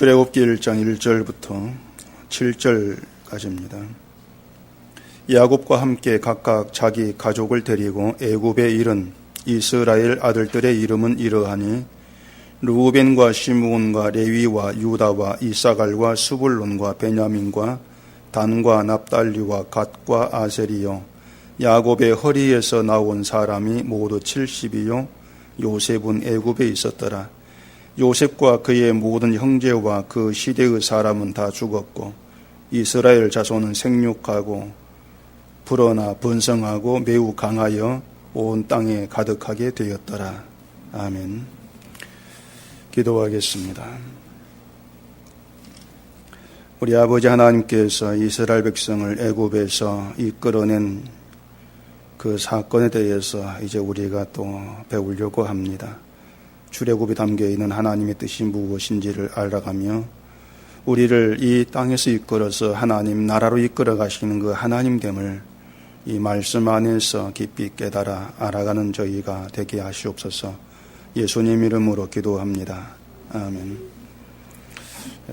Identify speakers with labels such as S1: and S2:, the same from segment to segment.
S1: 출애굽기 1장 1절부터 7절까지입니다. 야곱과 함께 각각 자기 가족을 데리고 애굽에 이른 이스라엘 아들들의 이름은 이러하니 르우벤과 시므온과 레위와 유다와 이사갈과 스불론과 베냐민과 단과 납달리와 갓과 아셀이요 야곱의 허리에서 나온 사람이 모두 70이요 요셉은 애굽에 있었더라. 요셉과 그의 모든 형제와 그 시대의 사람은 다 죽었고 이스라엘 자손은 생육하고 불어나 번성하고 매우 강하여 온 땅에 가득하게 되었더라. 아멘. 기도하겠습니다. 우리 아버지 하나님께서 이스라엘 백성을 애굽에서 이끌어낸 그 사건에 대해서 이제 우리가 또 배우려고 합니다. 출애굽이 담겨있는 하나님의 뜻이 무엇인지를 알아가며 우리를 이 땅에서 이끌어서 하나님 나라로 이끌어 가시는 그 하나님됨을 이 말씀 안에서 깊이 깨달아 알아가는 저희가 되게 하시옵소서. 예수님 이름으로 기도합니다. 아멘.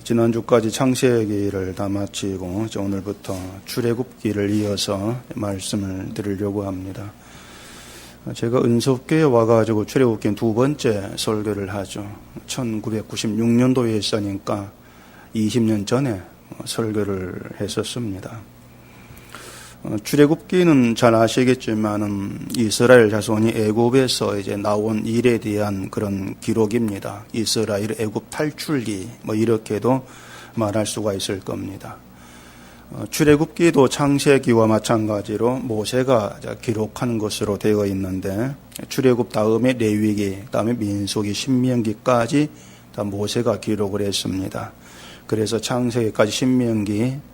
S1: 지난주까지 창세기를 다 마치고 오늘부터 출애굽기를 이어서 말씀을 드리려고 합니다. 제가 은속교에 와가지고 출애굽기 두 번째 설교를 하죠. 1996년도에 했으니까 20년 전에 설교를 했었습니다. 출애굽기는 잘 아시겠지만은 이스라엘 자손이 애굽에서 이제 나온 일에 대한 그런 기록입니다. 이스라엘 애굽 탈출기 이렇게도 말할 수가 있을 겁니다. 출애굽기도 창세기와 마찬가지로 모세가 기록한 것으로 되어 있는데 출애굽 다음에 레위기, 다음에 민수기, 신명기까지 다 모세가 기록을 했습니다. 그래서 창세기까지 신명기까지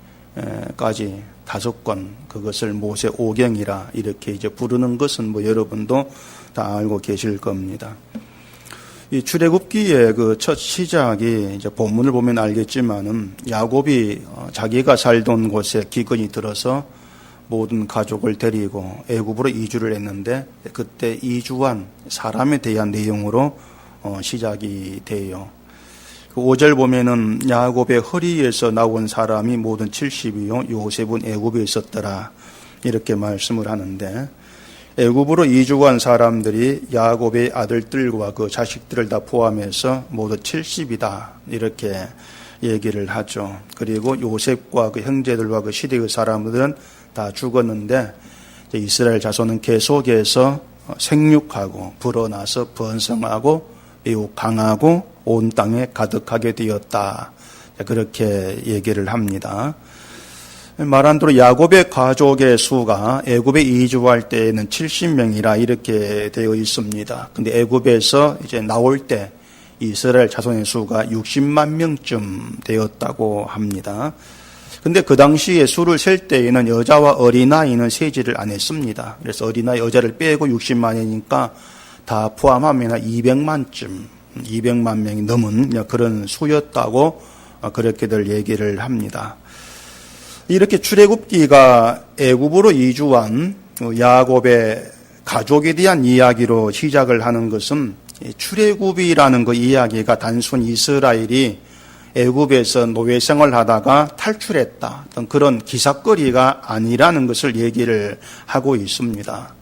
S1: 5권, 그것을 모세 오경이라 이렇게 이제 부르는 것은 여러분도 다 알고 계실 겁니다. 이 출애굽기의 그 첫 시작이 이제 본문을 보면 알겠지만은 야곱이 자기가 살던 곳에 기근이 들어서 모든 가족을 데리고 애굽으로 이주를 했는데 그때 이주한 사람에 대한 내용으로 시작이 돼요. 그 5절 보면은 야곱의 허리에서 나온 사람이 모든 70이요 요셉은 애굽에 있었더라 이렇게 말씀을 하는데 애굽으로 이주한 사람들이 야곱의 아들들과 그 자식들을 다 포함해서 모두 70이다 이렇게 얘기를 하죠. 그리고 요셉과 그 형제들과 그 시대의 사람들은 다 죽었는데 이스라엘 자손은 계속해서 생육하고 불어나서 번성하고 매우 강하고 온 땅에 가득하게 되었다. 그렇게 얘기를 합니다. 말한 대로 야곱의 가족의 수가 애굽에 이주할 때에는 70명이라 이렇게 되어 있습니다. 근데 애굽에서 이제 나올 때 이스라엘 자손의 수가 60만 명쯤 되었다고 합니다. 근데 그 당시에 수를 셀 때에는 여자와 어린아이는 세지를 안 했습니다. 그래서 어린아이 여자를 빼고 60만이니까 다 포함하면 200만 명이 넘은 그런 수였다고 그렇게들 얘기를 합니다. 이렇게 출애굽기가 애굽으로 이주한 야곱의 가족에 대한 이야기로 시작을 하는 것은 출애굽이라는 그 이야기가 단순히 이스라엘이 애굽에서 노예 생활하다가 탈출했다 어떤 그런 기사거리가 아니라는 것을 얘기를 하고 있습니다.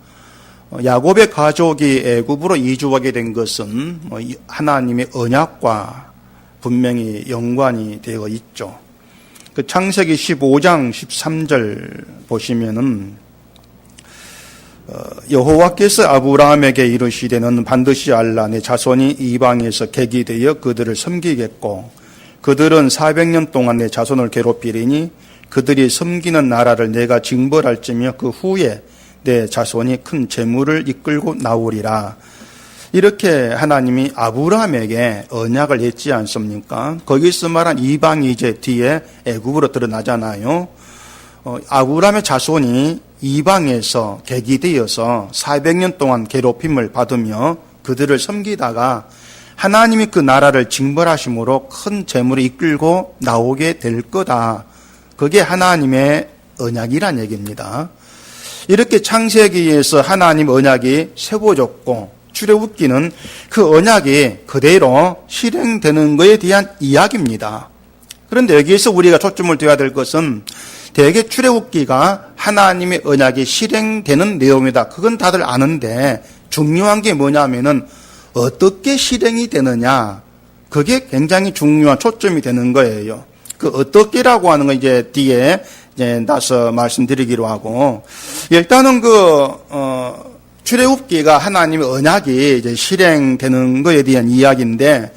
S1: 야곱의 가족이 애굽으로 이주하게 된 것은 하나님의 언약과 분명히 연관이 되어 있죠. 그 창세기 15장 13절 보시면은 여호와께서 아브라함에게 이르시되 너는 반드시 알라 내 자손이 이방에서 객이 되어 그들을 섬기겠고 그들은 400년 동안 내 자손을 괴롭히리니 그들이 섬기는 나라를 내가 징벌할지며 그 후에 내 자손이 큰 재물을 이끌고 나오리라. 이렇게 하나님이 아브라함에게 언약을 했지 않습니까? 거기서 말한 이방이 이제 뒤에 애굽으로 드러나잖아요. 아브라함의 자손이 이방에서 객이 되어서 400년 동안 괴롭힘을 받으며 그들을 섬기다가 하나님이 그 나라를 징벌하심으로 큰 재물을 이끌고 나오게 될 거다. 그게 하나님의 언약이란 얘기입니다. 이렇게 창세기에서 하나님 언약이 세워졌고 출애굽기는 그 언약이 그대로 실행되는 것에 대한 이야기입니다. 그런데 여기에서 우리가 초점을 둬야 될 것은 대개 출애굽기가 하나님의 언약이 실행되는 내용이다. 그건 다들 아는데 중요한 게 뭐냐면은 어떻게 실행이 되느냐. 그게 굉장히 중요한 초점이 되는 거예요. 그 어떻게라고 하는 건 이제 뒤에 나서 말씀드리기로 하고, 일단은 출애굽기가 하나님의 언약이 이제 실행되는 것에 대한 이야기인데,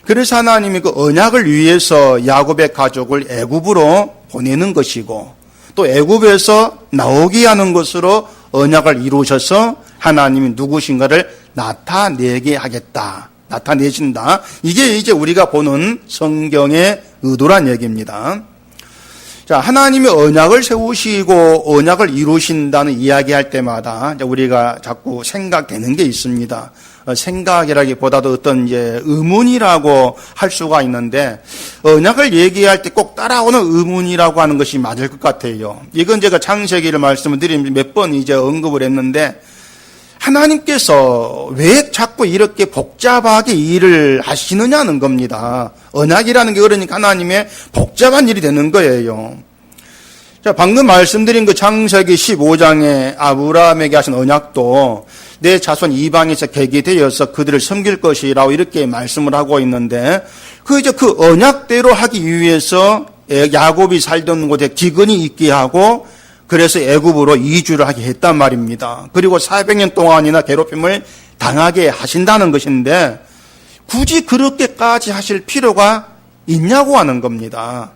S1: 그래서 하나님이 그 언약을 위해서 야곱의 가족을 애굽으로 보내는 것이고, 또 애굽에서 나오게 하는 것으로 언약을 이루셔서 하나님이 누구신가를 나타내게 하겠다. 나타내신다. 이게 이제 우리가 보는 성경의 의도란 얘기입니다. 자, 하나님의 언약을 세우시고 언약을 이루신다는 이야기할 때마다 우리가 자꾸 생각되는 게 있습니다. 생각이라기보다도 어떤 이제 의문이라고 할 수가 있는데, 언약을 얘기할 때 꼭 따라오는 의문이라고 하는 것이 맞을 것 같아요. 이건 제가 창세기를 말씀을 드리면 몇 번 이제 언급을 했는데, 하나님께서 왜 자꾸 이렇게 복잡하게 일을 하시느냐는 겁니다. 언약이라는 게 그러니까 하나님의 복잡한 일이 되는 거예요. 자, 방금 말씀드린 그 창세기 15장에 아브라함에게 하신 언약도 내 자손 이방에서 계기되어서 그들을 섬길 것이라고 이렇게 말씀을 하고 있는데, 그 언약대로 하기 위해서 야곱이 살던 곳에 기근이 있게 하고, 그래서 애굽으로 이주를 하게 했단 말입니다. 그리고 400년 동안이나 괴롭힘을 당하게 하신다는 것인데, 굳이 그렇게까지 하실 필요가 있냐고 하는 겁니다.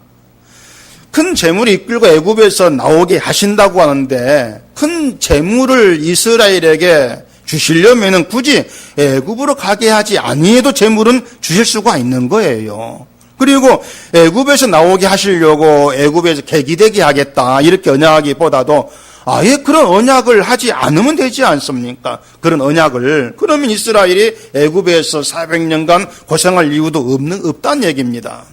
S1: 큰 재물을 이끌고 애굽에서 나오게 하신다고 하는데, 큰 재물을 이스라엘에게 주시려면은 굳이 애굽으로 가게 하지 아니해도 재물은 주실 수가 있는 거예요. 그리고 애굽에서 나오게 하시려고 애굽에서 계기되게 하겠다 이렇게 언약하기보다도 아예 그런 언약을 하지 않으면 되지 않습니까? 그런 언약을. 그러면 이스라엘이 애굽에서 400년간 고생할 이유도 없다는 얘기입니다.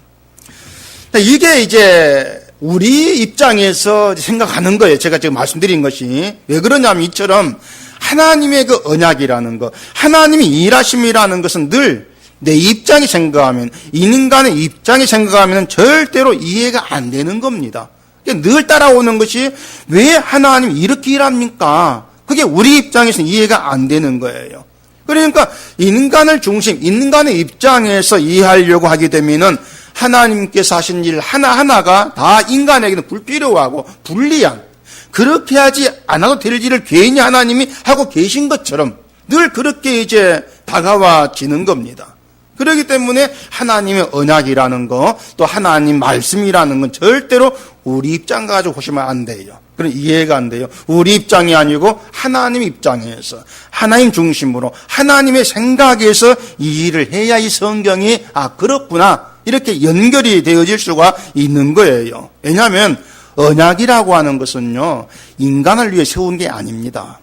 S1: 이게 이제 우리 입장에서 생각하는 거예요. 제가 지금 말씀드린 것이. 왜 그러냐면 이처럼 하나님의 그 언약이라는 것, 하나님이 일하심이라는 것은 늘 내 입장이 생각하면, 인간의 입장이 생각하면 절대로 이해가 안 되는 겁니다. 늘 따라오는 것이 왜 하나님이 이렇게 일합니까? 그게 우리 입장에서는 이해가 안 되는 거예요. 그러니까 인간을 중심, 인간의 입장에서 이해하려고 하게 되면은 하나님께서 하신 일 하나하나가 다 인간에게는 불필요하고 불리한, 그렇게 하지 않아도 될 일을 괜히 하나님이 하고 계신 것처럼 늘 그렇게 이제 다가와지는 겁니다. 그렇기 때문에 하나님의 언약이라는 거, 또 하나님 말씀이라는 건 절대로 우리 입장 가지고 보시면 안 돼요. 그럼 이해가 안 돼요. 우리 입장이 아니고 하나님 입장에서, 하나님 중심으로, 하나님의 생각에서 이 일을 해야 이 성경이 그렇구나 이렇게 연결이 되어질 수가 있는 거예요. 왜냐하면 언약이라고 하는 것은요, 인간을 위해 세운 게 아닙니다.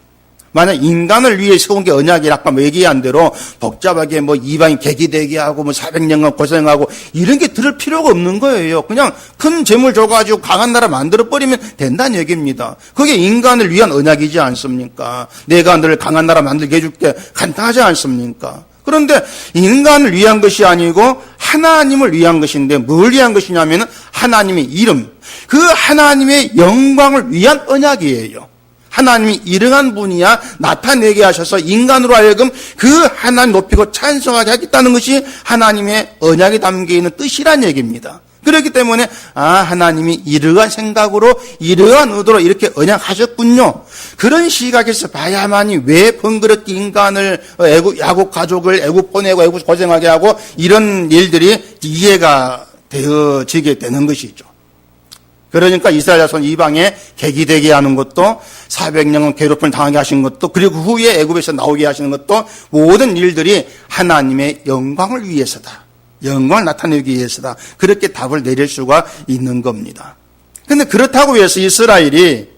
S1: 만약 인간을 위해 세운 게 언약이라 아까 얘기한 대로 복잡하게 이방인 계기되게 하고 400년간 고생하고 이런 게 들을 필요가 없는 거예요. 그냥 큰 재물 줘가지고 강한 나라 만들어버리면 된다는 얘기입니다. 그게 인간을 위한 언약이지 않습니까? 내가 늘 강한 나라 만들게 해줄게, 간단하지 않습니까? 그런데 인간을 위한 것이 아니고 하나님을 위한 것인데, 뭘 위한 것이냐면 하나님의 이름, 그 하나님의 영광을 위한 언약이에요. 하나님이 이러한 분이야 나타내게 하셔서 인간으로 하여금 그 하나님 높이고 찬송하게 하겠다는 것이 하나님의 언약에 담겨있는 뜻이란 얘기입니다. 그렇기 때문에 하나님이 이러한 생각으로 이러한 의도로 이렇게 언약하셨군요. 그런 시각에서 봐야만이 왜 번거롭게 인간을 야곱 가족을 애굽 보내고 애굽 고생하게 하고 이런 일들이 이해가 되어지게 되는 것이죠. 그러니까 이스라엘 자손 이방에 계기되게 하는 것도, 400년간 괴롭힘을 당하게 하신 것도, 그리고 후에 애굽에서 나오게 하시는 것도, 모든 일들이 하나님의 영광을 위해서다. 영광을 나타내기 위해서다. 그렇게 답을 내릴 수가 있는 겁니다. 그런데 그렇다고 해서 이스라엘이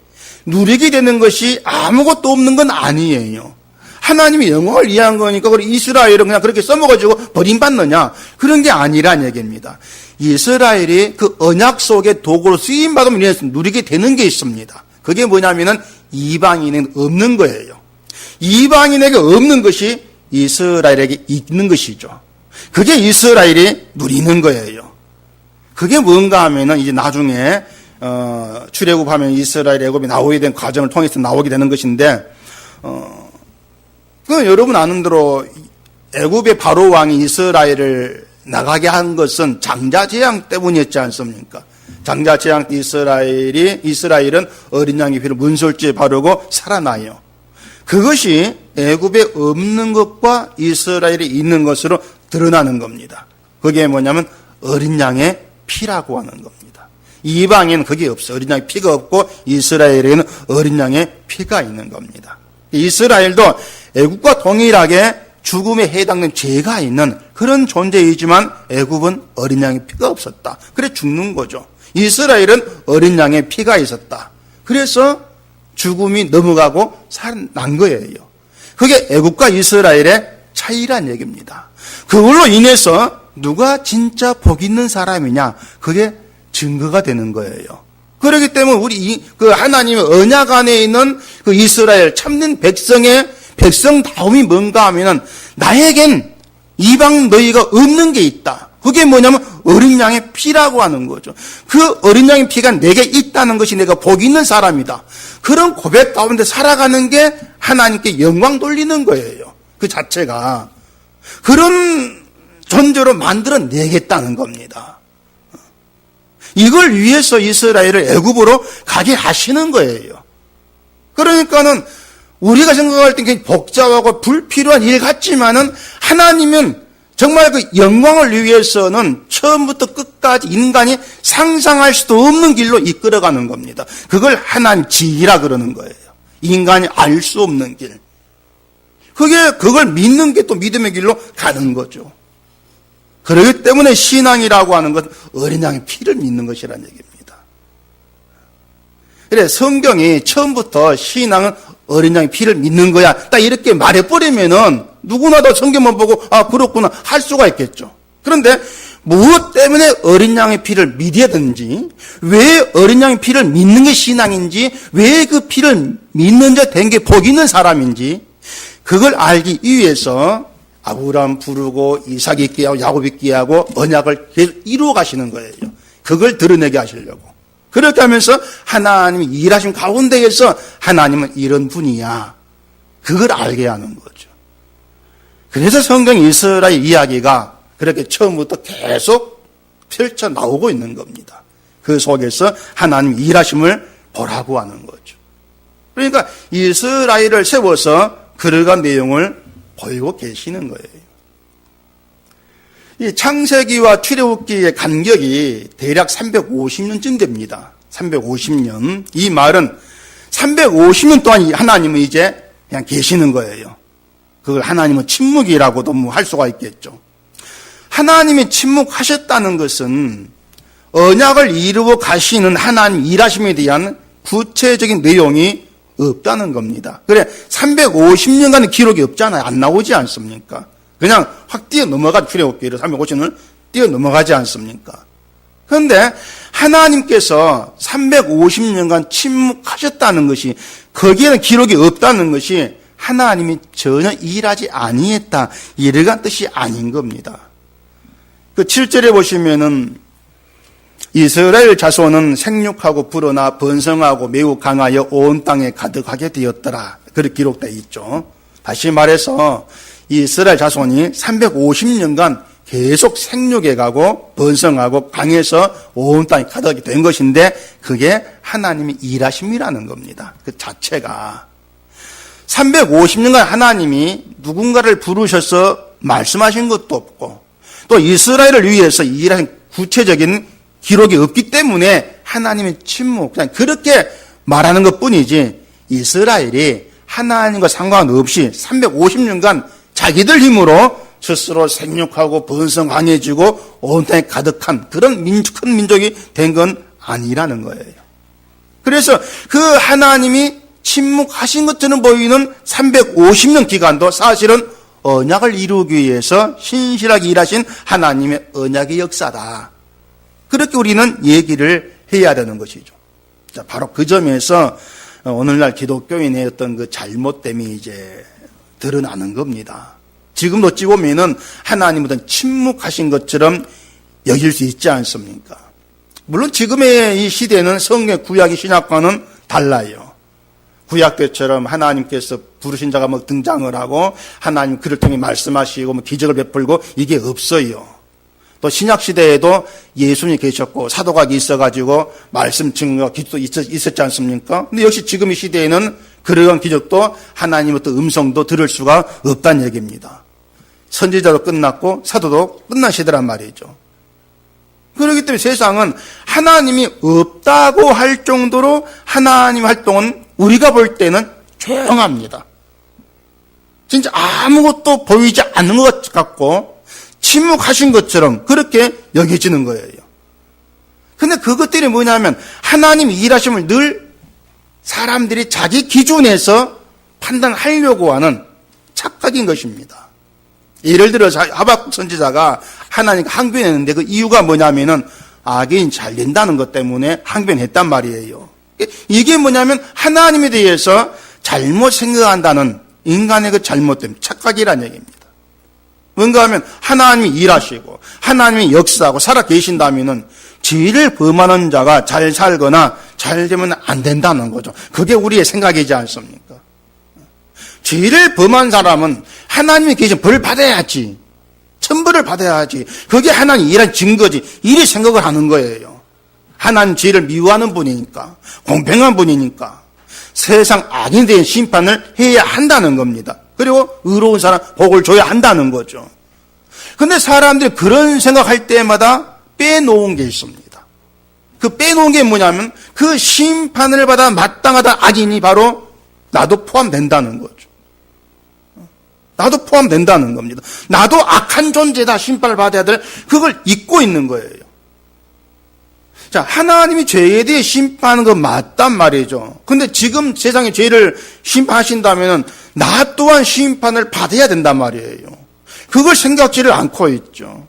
S1: 누리게 되는 것이 아무것도 없는 건 아니에요. 하나님이 영광을 위한 거니까 이스라엘은 그냥 그렇게 써먹어주고 버림받느냐, 그런 게 아니란 얘기입니다. 이스라엘이 그 언약 속의 도구로 쓰임받음을 위해서 누리게 되는 게 있습니다. 그게 뭐냐면은 이방인에게 없는 거예요. 이방인에게 없는 것이 이스라엘에게 있는 것이죠. 그게 이스라엘이 누리는 거예요. 그게 뭔가 하면은 이제 나중에 출애굽하면 이스라엘 애굽이 나오게 된 과정을 통해서 나오게 되는 것인데, 그 여러분 아는 대로 애굽의 바로 왕이 이스라엘을 나가게 한 것은 장자 재앙 때문이었지 않습니까? 장자 재앙 때 이스라엘은 어린 양의 피를 문설주에 바르고 살아나요. 그것이 애굽에 없는 것과 이스라엘에 있는 것으로 드러나는 겁니다. 그게 뭐냐면 어린 양의 피라고 하는 겁니다. 이방에는 그게 없어요. 어린 양의 피가 없고 이스라엘에는 어린 양의 피가 있는 겁니다. 이스라엘도 애굽과 동일하게 죽음에 해당되는 죄가 있는 그런 존재이지만 애굽은 어린 양의 피가 없었다. 그래 죽는 거죠. 이스라엘은 어린 양의 피가 있었다. 그래서 죽음이 넘어가고 살아난 거예요. 그게 애굽과 이스라엘의 차이란 얘기입니다. 그걸로 인해서 누가 진짜 복 있는 사람이냐, 그게 증거가 되는 거예요. 그렇기 때문에 우리 그 하나님의 언약 안에 있는 그 이스라엘 참된 백성다움이 뭔가 하면은 나에겐 이방 너희가 없는 게 있다. 그게 뭐냐면 어린 양의 피라고 하는 거죠. 그 어린 양의 피가 내게 있다는 것이 내가 복 있는 사람이다. 그런 고백 가운데 살아가는 게 하나님께 영광 돌리는 거예요. 그 자체가. 그런 존재로 만들어내겠다는 겁니다. 이걸 위해서 이스라엘을 애굽으로 가게 하시는 거예요. 그러니까는 우리가 생각할 때 굉장히 복잡하고 불필요한 일 같지만은 하나님은 정말 그 영광을 위해서는 처음부터 끝까지 인간이 상상할 수도 없는 길로 이끌어가는 겁니다. 그걸 하나님 지혜라 그러는 거예요. 인간이 알 수 없는 길. 그걸 믿는 게 또 믿음의 길로 가는 거죠. 그렇기 때문에 신앙이라고 하는 것은 어린 양의 피를 믿는 것이라는 얘기입니다. 그래, 성경이 처음부터 신앙은 어린 양의 피를 믿는 거야, 딱 이렇게 말해버리면은 누구나 다 성경만 보고 아 그렇구나 할 수가 있겠죠. 그런데 무엇 때문에 어린 양의 피를 믿어야 되는지, 왜 어린 양의 피를 믿는 게 신앙인지, 왜 그 피를 믿는 자 된 게 복 있는 사람인지, 그걸 알기 위해서 아브라함 부르고 이삭 있게 하고 야곱 있게 하고 언약을 계속 이루어 가시는 거예요. 그걸 드러내게 하시려고. 그렇게 하면서 하나님이 일하신 가운데에서 하나님은 이런 분이야, 그걸 알게 하는 거죠. 그래서 성경 이스라엘 이야기가 그렇게 처음부터 계속 펼쳐 나오고 있는 겁니다. 그 속에서 하나님 일하심을 보라고 하는 거죠. 그러니까 이스라엘을 세워서 그러한 내용을 보이고 계시는 거예요. 이 창세기와 출애굽기의 간격이 대략 350년쯤 됩니다. 350년. 이 말은 350년 동안 하나님은 이제 그냥 계시는 거예요. 그걸 하나님은 침묵이라고도 뭐 할 수가 있겠죠. 하나님이 침묵하셨다는 것은 언약을 이루어 가시는 하나님 일하심에 대한 구체적인 내용이 없다는 겁니다. 그래, 350년간의 기록이 없잖아요. 안 나오지 않습니까? 그냥 확 뛰어 넘어가, 출애굽기를 350년을 뛰어 넘어가지 않습니까? 그런데 하나님께서 350년간 침묵하셨다는 것이, 거기에는 기록이 없다는 것이 하나님이 전혀 일하지 아니했다, 이러한 뜻이 아닌 겁니다. 그 7절에 보시면은 이스라엘 자손은 생육하고 불어나 번성하고 매우 강하여 온 땅에 가득하게 되었더라, 그렇게 기록되어 있죠. 다시 말해서 이스라엘 자손이 350년간 계속 생육해 가고 번성하고 강해서 온 땅이 가득하게 된 것인데, 그게 하나님의 일하심이라는 겁니다. 그 자체가. 350년간 하나님이 누군가를 부르셔서 말씀하신 것도 없고, 또 이스라엘을 위해서 일하신 구체적인 기록이 없기 때문에 하나님의 침묵, 그냥 그렇게 말하는 것 뿐이지, 이스라엘이 하나님과 상관없이 350년간 자기들 힘으로 스스로 생육하고 번성 강해지고 온 땅에 가득한 그런 큰 민족이 된 건 아니라는 거예요. 그래서 그 하나님이 침묵하신 것처럼 보이는 350년 기간도 사실은 언약을 이루기 위해서 신실하게 일하신 하나님의 언약의 역사다, 그렇게 우리는 얘기를 해야 되는 것이죠. 자, 바로 그 점에서 오늘날 기독교인의 어떤 그 잘못됨이 이제 드러나는 겁니다. 지금도 어찌 보면은 하나님은 침묵하신 것처럼 여길 수 있지 않습니까? 물론 지금의 이 시대는 성경 구약의 신약과는 달라요. 구약 때처럼 하나님께서 부르신 자가 뭐 등장을 하고 하나님 그를 통해 말씀하시고 뭐 기적을 베풀고 이게 없어요. 또 신약 시대에도 예수님이 계셨고 사도가 있어가지고 말씀 증거 기도 있었지 않습니까? 근데 역시 지금 이 시대에는 그러한 기적도 하나님의 어떤 음성도 들을 수가 없다는 얘기입니다. 선지자도 끝났고 사도도 끝난 시대란 말이죠. 그렇기 때문에 세상은 하나님이 없다고 할 정도로 하나님 활동은 우리가 볼 때는 조용합니다. 진짜 아무것도 보이지 않는 것 같고 침묵하신 것처럼 그렇게 여겨지는 거예요. 근데 그것들이 뭐냐면 하나님 일하심을 늘 사람들이 자기 기준에서 판단하려고 하는 착각인 것입니다. 예를 들어서 하박국 선지자가 하나님과 항변했는데 그 이유가 뭐냐면은 악인 잘 된다는 것 때문에 항변했단 말이에요. 이게 뭐냐면 하나님에 대해서 잘못 생각한다는 인간의 그 잘못된 착각이란 얘기입니다. 뭔가 하면 하나님이 일하시고 하나님이 역사하고 살아 계신다면은 죄를 범하는 자가 잘 살거나 잘 되면 안 된다는 거죠. 그게 우리의 생각이지 않습니까? 죄를 범한 사람은 하나님이 계신 벌 받아야지. 천벌을 받아야지. 그게 하나님 일한 증거지. 이리 생각을 하는 거예요. 하나님 죄를 미워하는 분이니까. 공평한 분이니까. 세상 악인에 대한 심판을 해야 한다는 겁니다. 그리고 의로운 사람 복을 줘야 한다는 거죠. 근데 사람들이 그런 생각할 때마다 빼놓은 게 있습니다. 그 빼놓은 게 뭐냐면 그 심판을 받아 마땅하다 악인이 바로 나도 포함된다는 거죠. 나도 포함된다는 겁니다. 나도 악한 존재다 심판을 받아야 될 그걸 잊고 있는 거예요. 자, 하나님이 죄에 대해 심판하는 건 맞단 말이죠. 근데 지금 세상에 죄를 심판하신다면 나 또한 심판을 받아야 된단 말이에요. 그걸 생각지를 않고 있죠.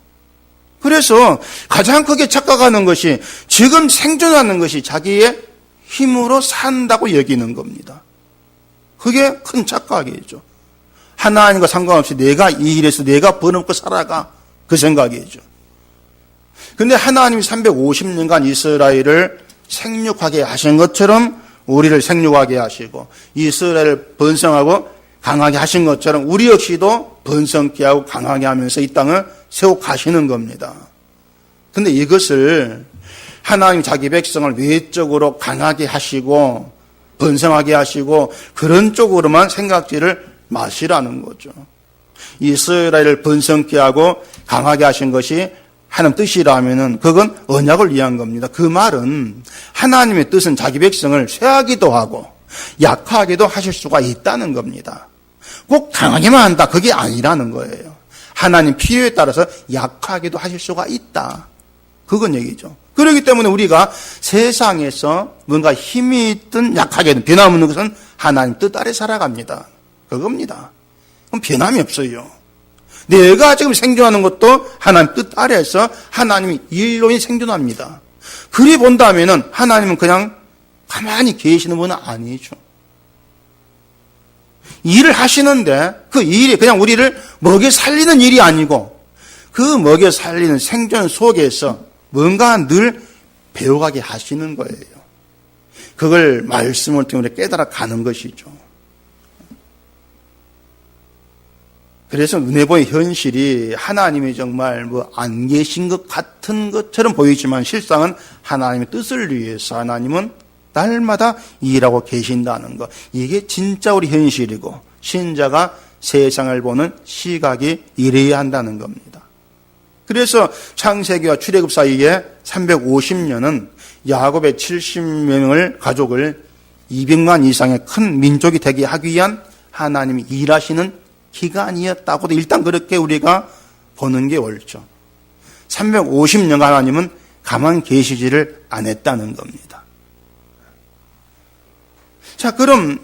S1: 그래서 가장 크게 착각하는 것이 지금 생존하는 것이 자기의 힘으로 산다고 여기는 겁니다. 그게 큰 착각이죠. 하나님과 상관없이 내가 이 일에서 내가 버넘고 살아가 그 생각이죠. 근데 하나님이 350년간 이스라엘을 생육하게 하신 것처럼 우리를 생육하게 하시고 이스라엘을 번성하고 강하게 하신 것처럼 우리 역시도 번성케 하고 강하게 하면서 이 땅을 세워 가시는 겁니다. 근데 이것을 하나님 자기 백성을 외적으로 강하게 하시고 번성하게 하시고 그런 쪽으로만 생각지를 마시라는 거죠. 이스라엘을 번성케 하고 강하게 하신 것이 하나님 뜻이라면은 그건 언약을 위한 겁니다. 그 말은 하나님의 뜻은 자기 백성을 쇠하기도 하고 약하게도 하실 수가 있다는 겁니다. 꼭 강하게만 한다 그게 아니라는 거예요. 하나님 필요에 따라서 약하게도 하실 수가 있다. 그건 얘기죠. 그렇기 때문에 우리가 세상에서 뭔가 힘이 있든 약하게든 변함없는 것은 하나님 뜻 아래 살아갑니다. 그겁니다. 그럼 변함이 없어요. 내가 지금 생존하는 것도 하나님 뜻 아래에서 하나님이 일로 생존합니다. 그리 본다면은 하나님은 그냥 가만히 계시는 분은 아니죠. 일을 하시는데 그 일이 그냥 우리를 먹여 살리는 일이 아니고 그 먹여 살리는 생존 속에서 뭔가 늘 배워가게 하시는 거예요. 그걸 말씀을 통해 깨달아 가는 것이죠. 그래서 눈에 보이는 현실이 하나님이 정말 안 계신 것 같은 것처럼 보이지만 실상은 하나님의 뜻을 위해서 하나님은 날마다 일하고 계신다는 것. 이게 진짜 우리 현실이고 신자가 세상을 보는 시각이 이래야 한다는 겁니다. 그래서 창세기와 출애굽 사이에 350년은 야곱의 70명을 가족을 200만 이상의 큰 민족이 되게 하기 위한 하나님이 일하시는 기간이었다고도 일단 그렇게 우리가 보는 게 옳죠. 350년 하나님은 가만 계시지를 않았다는 겁니다. 자, 그럼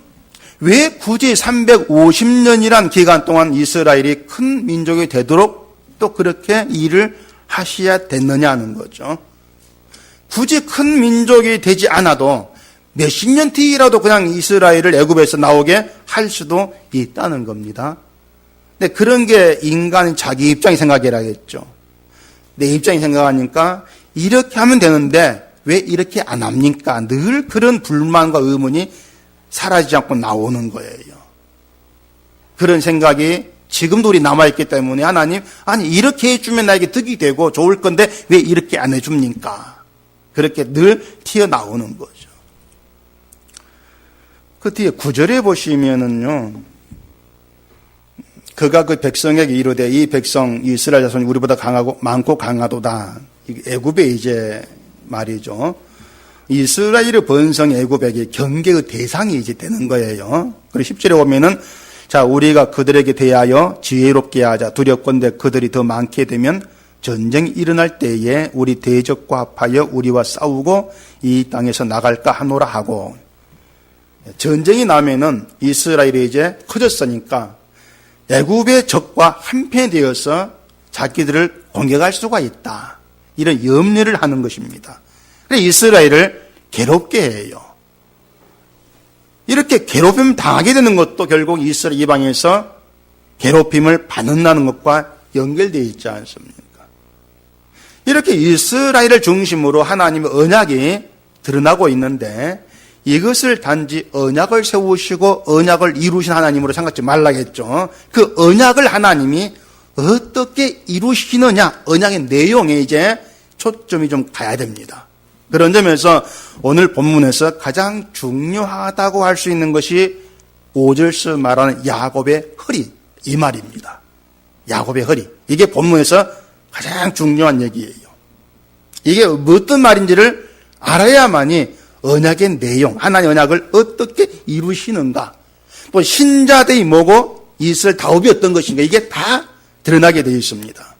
S1: 왜 굳이 350년이란 기간 동안 이스라엘이 큰 민족이 되도록 또 그렇게 일을 하셔야 됐느냐는 거죠. 굳이 큰 민족이 되지 않아도 몇십 년 뒤라도 그냥 이스라엘을 애굽에서 나오게 할 수도 있다는 겁니다. 근데 그런 게 인간이 자기 입장이 생각이라겠죠. 내 입장이 생각하니까 이렇게 하면 되는데 왜 이렇게 안 합니까? 늘 그런 불만과 의문이 사라지지 않고 나오는 거예요. 그런 생각이 지금도 우리 남아있기 때문에 하나님, 아니 이렇게 해주면 나에게 득이 되고 좋을 건데 왜 이렇게 안 해줍니까? 그렇게 늘 튀어나오는 거죠. 그 뒤에 9절에 보시면은요, 그가 그 백성에게 이르되 이 백성 이스라엘 자손이 우리보다 강하고 많고 강하도다. 애굽의 이제 말이죠. 이스라엘의 번성이 애굽에게 경계의 대상이 이제 되는 거예요. 그리고 10절에 보면은 자, 우리가 그들에게 대하여 지혜롭게 하자. 두렵건대 그들이 더 많게 되면 전쟁이 일어날 때에 우리 대적과 합하여 우리와 싸우고 이 땅에서 나갈까 하노라 하고, 전쟁이 나면은 이스라엘이 이제 커졌으니까 애굽의 적과 한패되어서 자기들을 공격할 수가 있다. 이런 염려를 하는 것입니다. 그래서 이스라엘을 괴롭게 해요. 이렇게 괴롭힘 당하게 되는 것도 결국 이스라엘 이방에서 괴롭힘을 받는다는 것과 연결되어 있지 않습니까? 이렇게 이스라엘을 중심으로 하나님의 언약이 드러나고 있는데 이것을 단지 언약을 세우시고 언약을 이루신 하나님으로 생각하지 말라겠죠. 그 언약을 하나님이 어떻게 이루시느냐, 언약의 내용에 이제 초점이 좀 가야 됩니다. 그런 점에서 오늘 본문에서 가장 중요하다고 할 수 있는 것이 5절에서 말하는 야곱의 허리, 이 말입니다. 야곱의 허리. 이게 본문에서 가장 중요한 얘기예요. 이게 어떤 말인지를 알아야만이 언약의 내용, 하나님의 언약을 어떻게 이루시는가, 또 신자들이 뭐고 이스라엘 다업이 어떤 것인가, 이게 다 드러나게 되어 있습니다.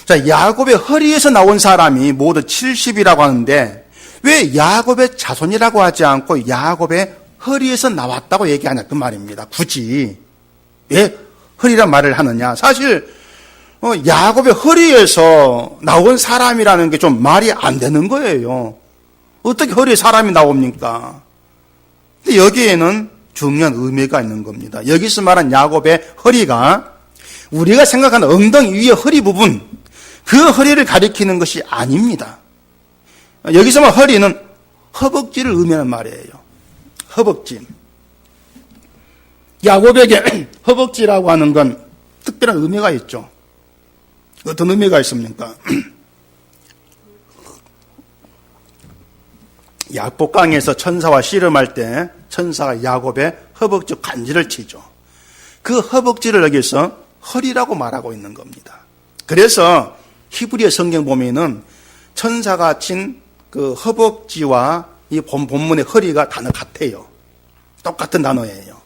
S1: 자, 야곱의 허리에서 나온 사람이 모두 70이라고 하는데 왜 야곱의 자손이라고 하지 않고 야곱의 허리에서 나왔다고 얘기하냐, 그 말입니다. 굳이 왜 허리란 말을 하느냐. 사실 야곱의 허리에서 나온 사람이라는 게 좀 말이 안 되는 거예요. 어떻게 허리에 사람이 나옵니까? 근데 여기에는 중요한 의미가 있는 겁니다. 여기서 말한 야곱의 허리가 우리가 생각하는 엉덩이 위의 허리 부분, 그 허리를 가리키는 것이 아닙니다. 여기서 말 허리는 허벅지를 의미하는 말이에요. 허벅지. 야곱에게 허벅지라고 하는 건 특별한 의미가 있죠. 어떤 의미가 있습니까? 약복강에서 천사와 씨름할 때 천사가 야곱의 허벅지 관절을 치죠. 그 허벅지를 여기서 허리라고 말하고 있는 겁니다. 그래서 히브리어 성경 보면은 천사가 친 그 허벅지와 이 본문의 허리가 단어 같아요. 똑같은 단어예요.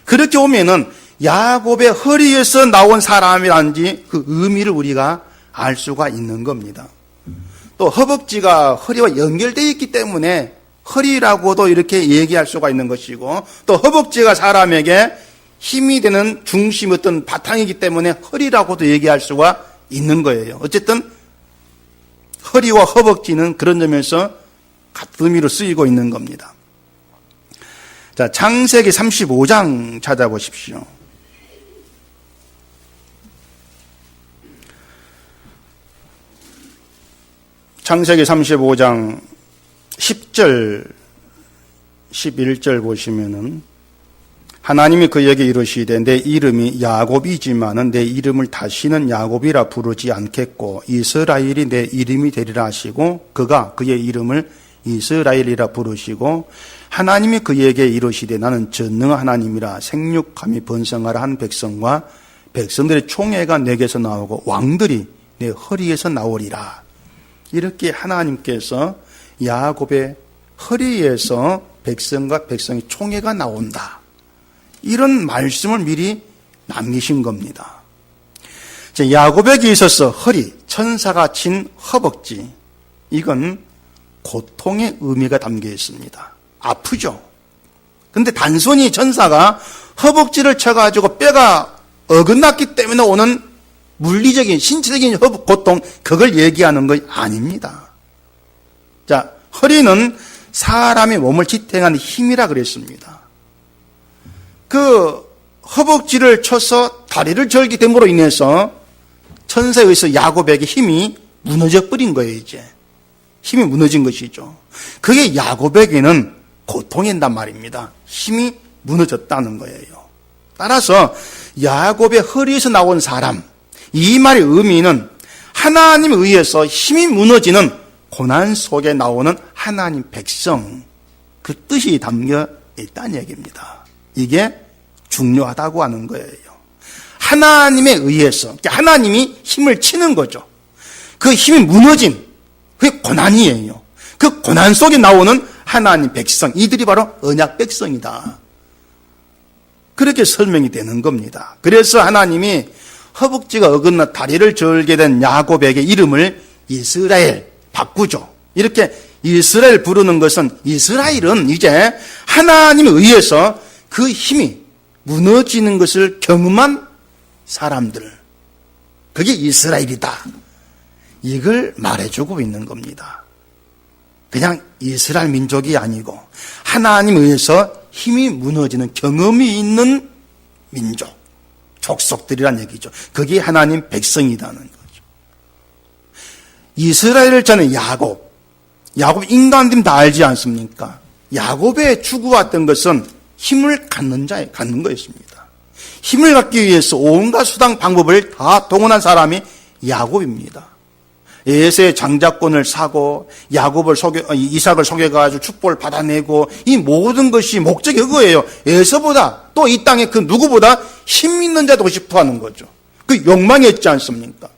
S1: 그렇게 보면은 야곱의 허리에서 나온 사람이란지 그 의미를 우리가 알 수가 있는 겁니다. 또 허벅지가 허리와 연결되어 있기 때문에 허리라고도 이렇게 얘기할 수가 있는 것이고, 또 허벅지가 사람에게 힘이 되는 중심, 어떤 바탕이기 때문에 허리라고도 얘기할 수가 있는 거예요. 어쨌든 허리와 허벅지는 그런 점에서 같은 의미로 쓰이고 있는 겁니다. 자, 창세기 35장 찾아보십시오. 창세기 35장 10절 11절 보시면은 하나님이 그에게 이르시되 내 이름이 야곱이지만은 내 이름을 다시는 야곱이라 부르지 않겠고 이스라엘이 내 이름이 되리라 하시고 그가 그의 이름을 이스라엘이라 부르시고 하나님이 그에게 이르시되 나는 전능한 하나님이라 생육함이 번성하라 한 백성과 백성들의 총회가 내게서 나오고 왕들이 내 허리에서 나오리라. 이렇게 하나님께서 야곱의 허리에서 백성과 백성의 총회가 나온다. 이런 말씀을 미리 남기신 겁니다. 야곱에게 있어서 허리, 천사가 친 허벅지, 이건 고통의 의미가 담겨 있습니다. 아프죠. 근데 단순히 천사가 허벅지를 쳐가지고 뼈가 어긋났기 때문에 오는 물리적인, 신체적인 고통, 그걸 얘기하는 것이 아닙니다. 자, 허리는 사람의 몸을 지탱하는 힘이라 그랬습니다. 그 허벅지를 쳐서 다리를 절게 됨으로 인해서 천사에 의해서 야곱에게 힘이 무너져 버린 거예요. 이제 힘이 무너진 것이죠. 그게 야곱에게는 고통인단 말입니다. 힘이 무너졌다는 거예요. 따라서 야곱의 허리에서 나온 사람, 이 말의 의미는 하나님에 의해서 힘이 무너지는 고난 속에 나오는 하나님 백성, 그 뜻이 담겨 있다는 얘기입니다. 이게 중요하다고 하는 거예요. 하나님에 의해서, 하나님이 힘을 치는 거죠. 그 힘이 무너진, 그게 고난이에요. 그 고난 속에 나오는 하나님 백성, 이들이 바로 언약 백성이다. 그렇게 설명이 되는 겁니다. 그래서 하나님이 허벅지가 어긋나 다리를 절게 된 야곱에게 이름을 이스라엘 바꾸죠. 이렇게 이스라엘 부르는 것은, 이스라엘은 이제 하나님에 의해서 그 힘이 무너지는 것을 경험한 사람들, 그게 이스라엘이다. 이걸 말해주고 있는 겁니다. 그냥 이스라엘 민족이 아니고 하나님에 의해서 힘이 무너지는 경험이 있는 민족, 족속들이란 얘기죠. 그게 하나님 백성이라는 거죠. 이스라엘을 저는 야곱 인간들이 다 알지 않습니까? 야곱의 추구했던 것은 힘을 갖는 거였습니다. 힘을 갖기 위해서 온갖 수단 방법을 다 동원한 사람이 야곱입니다. 에서의 장자권을 사고 이삭을 속여가지고 축복을 받아내고, 이 모든 것이 목적이 그거예요. 에서보다 또 이 땅에 그 누구보다 힘 있는 자 되고 싶어하는 거죠. 그 욕망이 있지 않습니까?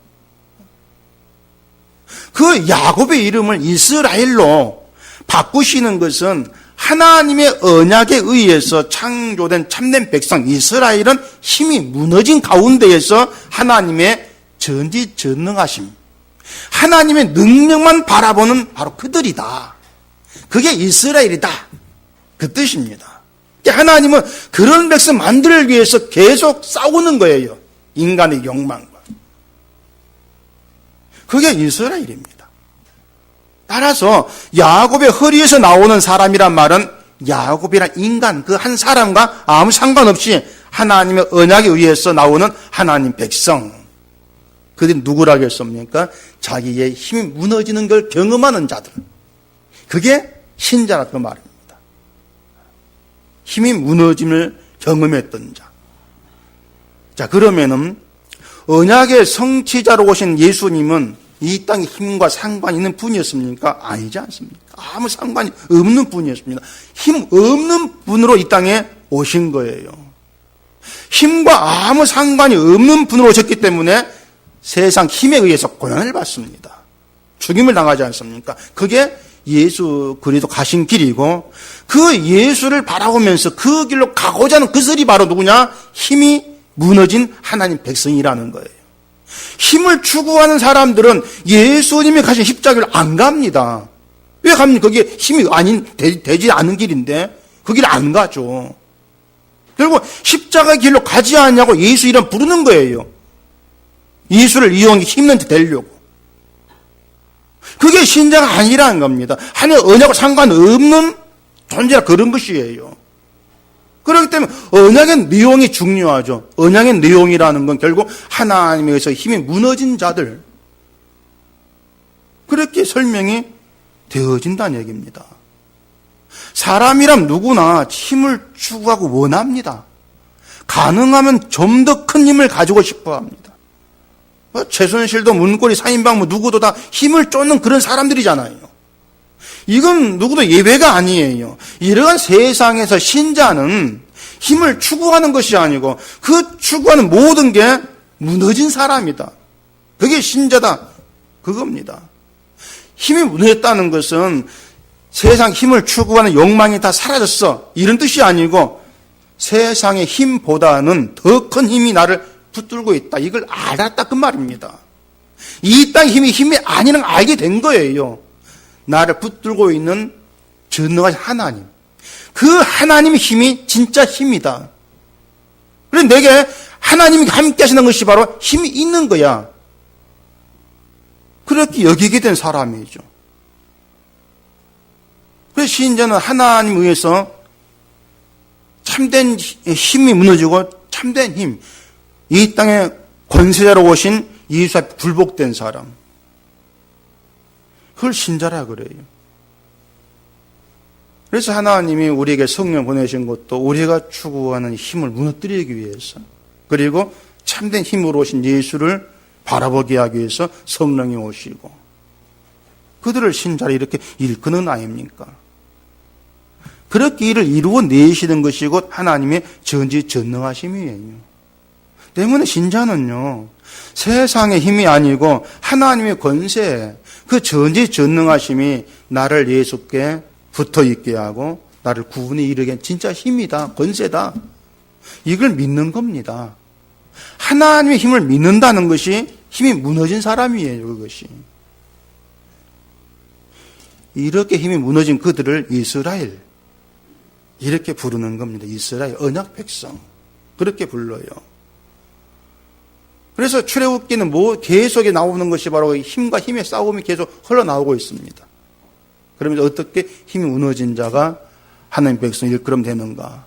S1: 그 야곱의 이름을 이스라엘로 바꾸시는 것은 하나님의 언약에 의해서 창조된 참된 백성 이스라엘은 힘이 무너진 가운데에서 하나님의 전지전능하심, 하나님의 능력만 바라보는 바로 그들이다. 그게 이스라엘이다. 그 뜻입니다. 하나님은 그런 백성 만들기 위해서 계속 싸우는 거예요. 인간의 욕망과. 그게 이스라엘입니다. 따라서 야곱의 허리에서 나오는 사람이란 말은 야곱이란 인간, 그 한 사람과 아무 상관없이 하나님의 언약에 의해서 나오는 하나님 백성, 그들이 누구라겠습니까? 자기의 힘이 무너지는 걸 경험하는 자들, 그게 신자라 그 말입니다. 힘이 무너짐을 경험했던 자. 자, 그러면은 언약의 성취자로 오신 예수님은 이 땅의 힘과 상관이 있는 분이었습니까? 아니지 않습니까? 아무 상관이 없는 분이었습니다. 힘 없는 분으로 이 땅에 오신 거예요. 힘과 아무 상관이 없는 분으로 오셨기 때문에 세상 힘에 의해서 고난을 받습니다. 죽임을 당하지 않습니까? 그게 예수 그리스도 가신 길이고, 그 예수를 바라보면서 그 길로 가고자 하는 그들이 바로 누구냐? 힘이 무너진 하나님 백성이라는 거예요. 힘을 추구하는 사람들은 예수님이 가신 십자가를 안 갑니다. 왜 갑니까? 그게 힘이 되지 않은 길인데 그 길 안 가죠. 결국 십자가의 길로 가지 않냐고 예수 이름 부르는 거예요. 예수를 이용해 힘든 데 되려고. 그게 신자가 아니라는 겁니다. 하나님 언약과 상관없는 존재라 그런 것이에요. 그렇기 때문에 언약의 내용이 중요하죠. 언약의 내용이라는 건 결국 하나님에 의해서 힘이 무너진 자들, 그렇게 설명이 되어진다는 얘기입니다. 사람이란 누구나 힘을 추구하고 원합니다. 가능하면 좀 더 큰 힘을 가지고 싶어 합니다. 최순실도 문고리 4인방 누구도 다 힘을 쫓는 그런 사람들이잖아요. 이건 누구도 예외가 아니에요. 이러한 세상에서 신자는 힘을 추구하는 것이 아니고 그 추구하는 모든 게 무너진 사람이다. 그게 신자다. 그겁니다. 힘이 무너졌다는 것은 세상 힘을 추구하는 욕망이 다 사라졌어, 이런 뜻이 아니고 세상의 힘보다는 더 큰 힘이 나를 붙들고 있다, 이걸 알았다 그 말입니다. 이 땅의 힘이 아니라는 걸 알게 된 거예요. 나를 붙들고 있는 전능하신 하나님, 그 하나님의 힘이 진짜 힘이다. 그래서 내게 하나님이 함께 하시는 것이 바로 힘이 있는 거야. 그렇게 여기게 된 사람이죠. 그래서 신자는 하나님에 의해서 참된 힘이 무너지고 참된 힘, 이 땅에 권세자로 오신 예수 앞에 굴복된 사람, 그걸 신자라 그래요. 그래서 하나님이 우리에게 성령 보내신 것도 우리가 추구하는 힘을 무너뜨리기 위해서, 그리고 참된 힘으로 오신 예수를 바라보게 하기 위해서 성령이 오시고, 그들을 신자로 이렇게 일컫는 아닙니까? 그렇게 이를 이루어내시는 것이 곧 하나님의 전지전능하심이에요. 때문에 신자는요, 세상의 힘이 아니고 하나님의 권세, 그 전지전능하심이 나를 예수께 붙어있게 하고 나를 구원에 이르게 한 진짜 힘이다, 권세다. 이걸 믿는 겁니다. 하나님의 힘을 믿는다는 것이 힘이 무너진 사람이에요, 그것이. 이렇게 힘이 무너진 그들을 이스라엘, 이렇게 부르는 겁니다. 이스라엘, 언약 백성. 그렇게 불러요. 그래서 출애굽기는 계속에 나오는 것이 바로 힘과 힘의 싸움이 계속 흘러나오고 있습니다. 그러면서 어떻게 힘이 무너진 자가 하나님 백성을 일컬음 되는가.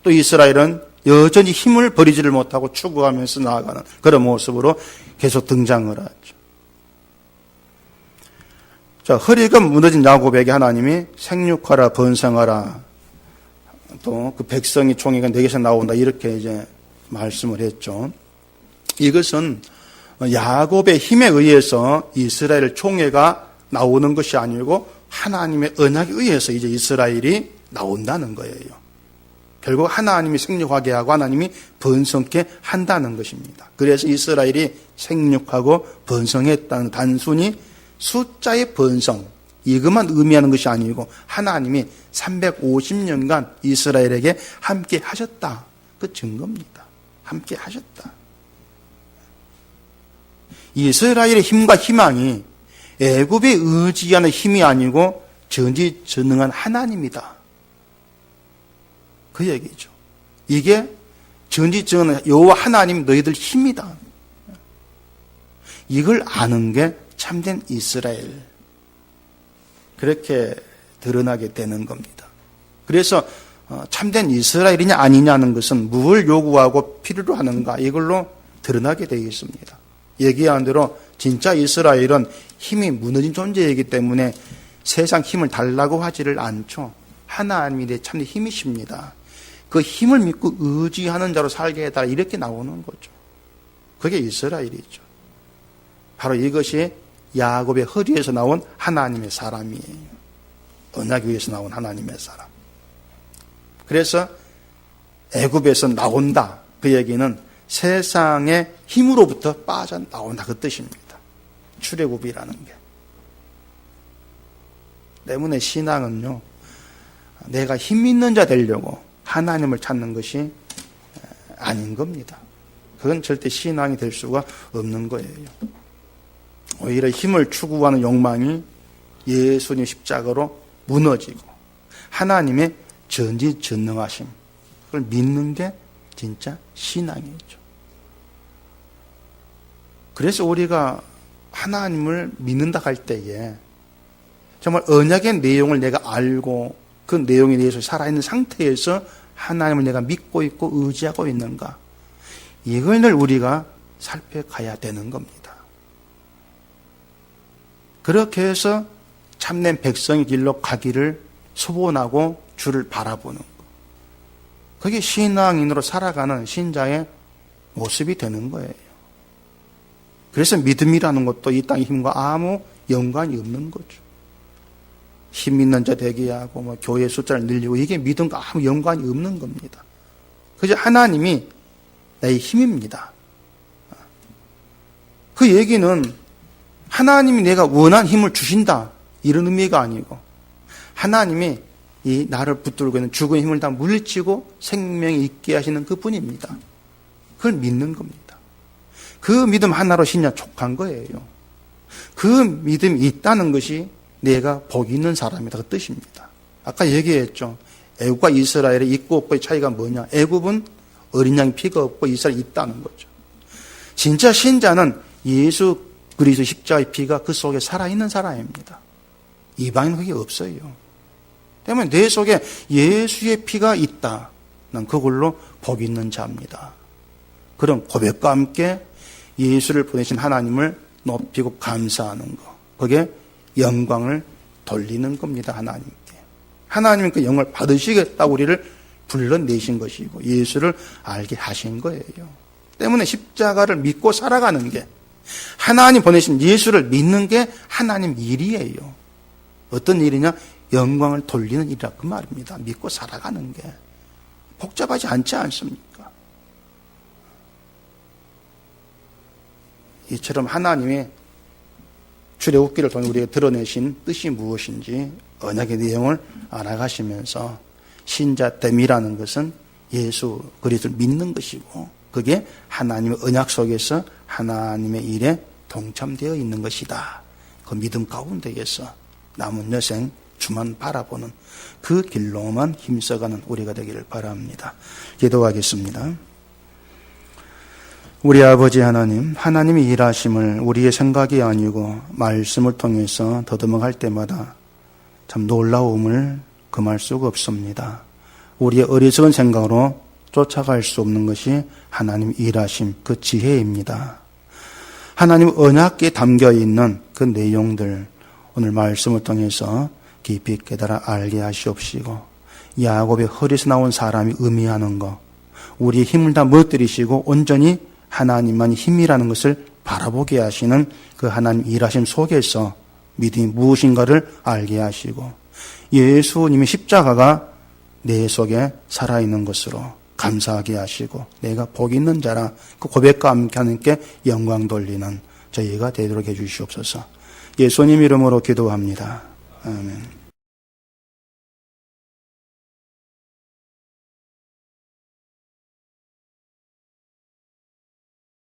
S1: 또 이스라엘은 여전히 힘을 버리지를 못하고 추구하면서 나아가는 그런 모습으로 계속 등장을 하죠. 자, 허리가 무너진 야곱에게 하나님이 생육하라, 번성하라, 또 그 백성이 총회가 내게서 나온다, 이렇게 이제 말씀을 했죠. 이것은 야곱의 힘에 의해서 이스라엘 총회가 나오는 것이 아니고 하나님의 언약에 의해서 이제 이스라엘이 나온다는 거예요. 결국 하나님이 생육하게 하고 하나님이 번성케 한다는 것입니다. 그래서 이스라엘이 생육하고 번성했다는 단순히 숫자의 번성, 이것만 의미하는 것이 아니고 하나님이 350년간 이스라엘에게 함께 하셨다, 그 증거입니다. 함께 하셨다. 이스라엘의 힘과 희망이 애굽에 의지하는 힘이 아니고 전지전능한 하나님이다, 그 얘기죠. 이게 전지전능한 여호와 하나님 너희들 힘이다. 이걸 아는 게 참된 이스라엘, 그렇게 드러나게 되는 겁니다. 그래서 참된 이스라엘이냐 아니냐는 것은 무엇을 요구하고 필요로 하는가, 이걸로 드러나게 되어 있습니다. 얘기한 대로 진짜 이스라엘은 힘이 무너진 존재이기 때문에 세상 힘을 달라고 하지를 않죠. 하나님이 내 참된 힘이십니다. 그 힘을 믿고 의지하는 자로 살게 해달라, 이렇게 나오는 거죠. 그게 이스라엘이죠. 바로 이것이 야곱의 허리에서 나온 하나님의 사람이에요. 언약 위에서 나온 하나님의 사람. 그래서 애굽에서 나온다, 그 얘기는 세상의 힘으로부터 빠져나온다, 그 뜻입니다. 출애굽이라는 게. 때문에 신앙은요, 내가 힘 있는 자 되려고 하나님을 찾는 것이 아닌 겁니다. 그건 절대 신앙이 될 수가 없는 거예요. 오히려 힘을 추구하는 욕망이 예수님 십자가로 무너지고 하나님의 전지전능하심, 그걸 믿는 게 진짜 신앙이죠. 그래서 우리가 하나님을 믿는다 할 때에 정말 언약의 내용을 내가 알고 그 내용에 대해서 살아있는 상태에서 하나님을 내가 믿고 있고 의지하고 있는가, 이걸 늘 우리가 살펴가야 되는 겁니다. 그렇게 해서 참된 백성의 길로 가기를 소원하고 주를 바라보는 것, 그게 신앙인으로 살아가는 신자의 모습이 되는 거예요. 그래서 믿음이라는 것도 이 땅의 힘과 아무 연관이 없는 거죠. 힘 있는 자 되게 하고 교회 숫자를 늘리고, 이게 믿음과 아무 연관이 없는 겁니다. 그저 하나님이 나의 힘입니다. 그 얘기는 하나님이 내가 원한 힘을 주신다, 이런 의미가 아니고 하나님이 이 나를 붙들고 있는 죽은 힘을 다 물리치고 생명이 있게 하시는 그분입니다. 그걸 믿는 겁니다. 그 믿음 하나로 신자 족한 거예요. 그 믿음이 있다는 것이 내가 복 있는 사람이다, 그 뜻입니다. 아까 얘기했죠. 애굽과 이스라엘의 있고 없고의 차이가 뭐냐. 애굽은 어린 양 피가 없고 이스라엘이 있다는 거죠. 진짜 신자는 예수 그리스도 십자가의 피가 그 속에 살아있는 사람입니다. 이방인은 그게 없어요. 때문에 내 속에 예수의 피가 있다, 난 그걸로 복 있는 자입니다. 그런 고백과 함께 예수를 보내신 하나님을 높이고 감사하는 것. 그게 영광을 돌리는 겁니다. 하나님께. 하나님은 그 영광을 받으시겠다고 우리를 불러내신 것이고 예수를 알게 하신 거예요. 때문에 십자가를 믿고 살아가는 게, 하나님 보내신 예수를 믿는 게 하나님 일이에요. 어떤 일이냐? 영광을 돌리는 일이라 그 말입니다. 믿고 살아가는 게 복잡하지 않지 않습니까? 이처럼 하나님의 출애굽기를 통해 우리에게 드러내신 뜻이 무엇인지 언약의 내용을 알아가시면서 신자됨이라는 것은 예수 그리스도를 믿는 것이고 그게 하나님의 언약 속에서 하나님의 일에 동참되어 있는 것이다. 그 믿음 가운데에서 남은 여생 주만 바라보는 그 길로만 힘써가는 우리가 되기를 바랍니다. 기도하겠습니다. 우리 아버지 하나님, 하나님이 일하심을 우리의 생각이 아니고 말씀을 통해서 더듬어갈 때마다 참 놀라움을 금할 수가 없습니다. 우리의 어리석은 생각으로 쫓아갈 수 없는 것이 하나님 일하심, 그 지혜입니다. 하나님 언약에 담겨 있는 그 내용들, 오늘 말씀을 통해서 깊이 깨달아 알게 하시옵시고, 야곱의 허리에서 나온 사람이 의미하는 것, 우리의 힘을 다 무너뜨리시고 온전히 하나님만이 힘이라는 것을 바라보게 하시는 그 하나님 일하심 속에서 믿음이 무엇인가를 알게 하시고, 예수님의 십자가가 내 속에 살아있는 것으로 감사하게 하시고, 내가 복 있는 자라 그 고백과 함께 하나님께 영광 돌리는 저희가 되도록 해주시옵소서. 예수님 이름으로 기도합니다. 아멘.